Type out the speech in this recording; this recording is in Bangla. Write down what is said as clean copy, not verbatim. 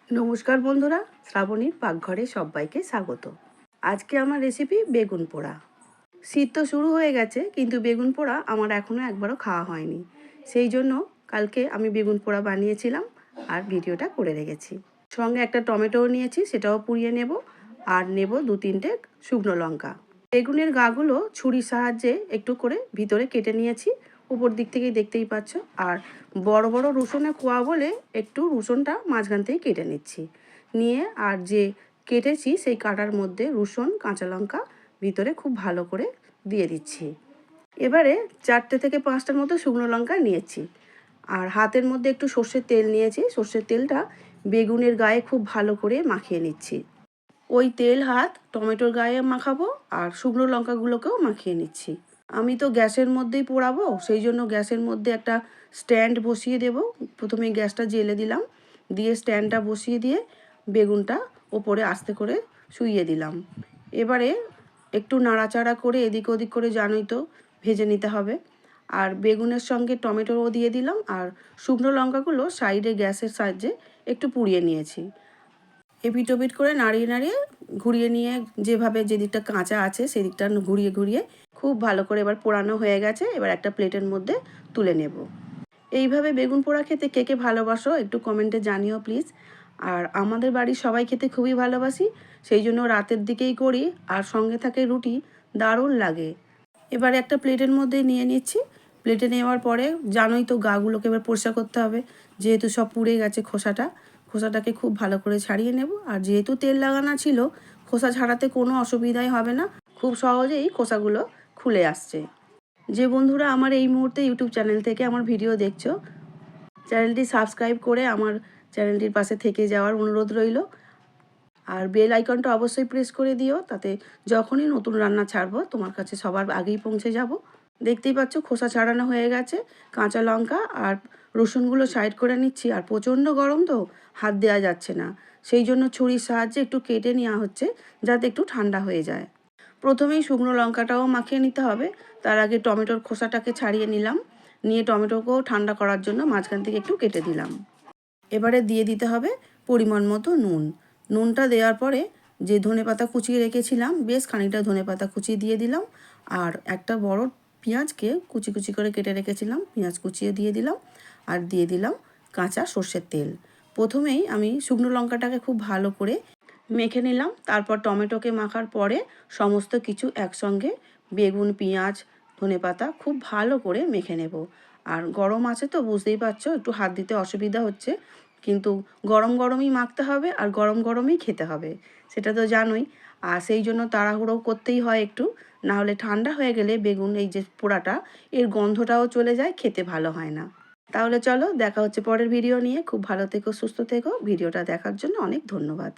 নমস্কার বন্ধুরা, শ্রাবণীর পাকঘরে সবাইকে স্বাগত। আজকে আমার রেসিপি বেগুন পোড়া। শীত তো শুরু হয়ে গেছে, কিন্তু বেগুন পোড়া আমার এখনও একবারও খাওয়া হয়নি। সেই জন্য কালকে আমি বেগুন পোড়া বানিয়েছিলাম আর ভিডিওটা করে রেখেছি। সঙ্গে একটা টমেটোও নিয়েছি, সেটাও পুড়িয়ে নেব। আর নেব 2-3টে শুকনো লঙ্কা। বেগুনের গাগুলো ছুরির সাহায্যে একটু করে ভিতরে কেটে নিয়েছি, উপর দিক থেকেই দেখতেই পাচ্ছ। আর বড় বড় রসুনের কোয়া বলে একটু রসুনটা মাঝখান থেকে কেটে নিচ্ছি। নিয়ে আর যে কেটেছি সেই কাটার মধ্যে রসুন, কাঁচা লঙ্কা ভিতরে খুব ভালো করে দিয়ে দিচ্ছি। এবারে 4টে থেকে 5টার মতো শুকনো লঙ্কা নিয়েছি। আর হাতের মধ্যে একটু সর্ষের তেল নিয়েছি। সর্ষের তেলটা বেগুনের গায়ে খুব ভালো করে মাখিয়ে নিচ্ছি। ওই তেল হাত টমেটোর গায়ে মাখাবো আর শুকনো লঙ্কাগুলোকেও মাখিয়ে নিচ্ছি। আমি তো গ্যাসের মধ্যেই পোড়াবো, সেই জন্য গ্যাসের মধ্যে একটা স্ট্যান্ড বসিয়ে দেব। প্রথমে গ্যাসটা জ্বেলে দিলাম, দিয়ে স্ট্যান্ডটা বসিয়ে দিয়ে বেগুনটা ওপরে আস্তে করে শুইয়ে দিলাম। এবারে একটু নাড়াচাড়া করে এদিক ওদিক করে, জানোই তো, ভেজে নিতে হবে। আর বেগুনের সঙ্গে টমেটোও দিয়ে দিলাম, আর শুকনো লঙ্কাগুলো সাইডে গ্যাসের সাহায্যে একটু পুড়িয়ে নিয়েছি। এপিট ওপিট করে নাড়িয়ে নাড়িয়ে ঘুরিয়ে নিয়ে, যেভাবে যেদিকটা কাঁচা আছে সেদিকটা ঘুরিয়ে ঘুরিয়ে খুব ভালো করে এবার পোড়ানো হয়ে গেছে। এবার একটা প্লেটের মধ্যে তুলে নেব। এইভাবে বেগুন পোড়া খেতে কে কে ভালোবাসো একটু কমেন্টে জানিও প্লিজ। আর আমাদের বাড়ির সবাই খেতে খুবই ভালোবাসি, সেই জন্য রাতের দিকেই করি, আর সঙ্গে থাকে রুটি, দারুণ লাগে। এবারে একটা প্লেটের মধ্যে নিয়ে নিচ্ছি। প্লেটে নেওয়ার পরে জানোই তো গাগুলোকে এবার পরিষ্কার করতে হবে, যেহেতু সব পুড়ে গেছে। খোসাটাকে খুব ভালো করে ছাড়িয়ে নেব। আর যেহেতু তেল লাগানো ছিল, খোসা ছাড়াতে কোনো অসুবিধাই হবে না, খুব সহজেই খোসাগুলো খুলে আসছে। যে বন্ধুরা আমার এই মুহূর্তে ইউটিউব চ্যানেল থেকে আমার ভিডিও দেখছো, চ্যানেলটি সাবস্ক্রাইব করে আমার চ্যানেলটির পাশে থেকে যাওয়ার অনুরোধ রইল। আর বেল আইকনটা অবশ্যই প্রেস করে দিও, তাতে যখনই নতুন রান্না ছাড়বো তোমার কাছে সবার আগেই পৌঁছে যাব। দেখতেই পাচ্ছ খোসা ছাড়ানো হয়ে গেছে। কাঁচা লঙ্কা আর রসুনগুলো সাইড করে নিচ্ছি। আর প্রচণ্ড গরম তো, হাত দেওয়া যাচ্ছে না, সেই জন্য ছুরির সাহায্যে একটু কেটে নেওয়া হচ্ছে, যাতে একটু ঠান্ডা হয়ে যায়। প্রথমেই শুকনো লঙ্কাটাও মাখিয়ে নিতে হবে। তার আগে টমেটোর খোসাটাকে ছাড়িয়ে নিলাম, নিয়ে টমেটোকেও ঠান্ডা করার জন্য মাঝখান থেকে একটু কেটে দিলাম। এবারে দিয়ে দিতে হবে পরিমাণ মতো নুন। নুনটা দেওয়ার পরে যে ধনেপাতা কুচিয়ে রেখেছিলাম, বেশ খানিকটা ধনেপাতা কুচিয়ে দিয়ে দিলাম। আর একটা বড় পেঁয়াজকে কুচি কুচি করে কেটে রেখেছিলাম, পেঁয়াজ কুচিয়ে দিয়ে দিলাম। আর দিয়ে দিলাম কাঁচা সর্ষের তেল। প্রথমেই আমি শুকনো লঙ্কাটাকে খুব ভালো করে মেখে নিলাম। তারপর টমেটোকে মাখার পরে সমস্ত কিছু একসঙ্গে বেগুন, পেঁয়াজ, ধনেপাতা খুব ভালো করে মেখে নেব। আর গরম আছে তো বুঝতেই পারছো, একটু হাত দিতে অসুবিধা হচ্ছে, কিন্তু গরম গরমই মাখতে হবে আর গরম গরমই খেতে হবে, সেটা তো জানোই। আর সেই জন্য তাড়াহুড়ো করতেই হয় একটু, না হলে ঠান্ডা হয়ে গেলে বেগুন, এই যে পোড়াটা, এর গন্ধটাও চলে যায়, খেতে ভালো হয় না। তাহলে চলো, দেখা হচ্ছে পরের ভিডিও নিয়ে। খুব ভালো থেকো, সুস্থ থেকো। ভিডিওটা দেখার জন্য অনেক ধন্যবাদ।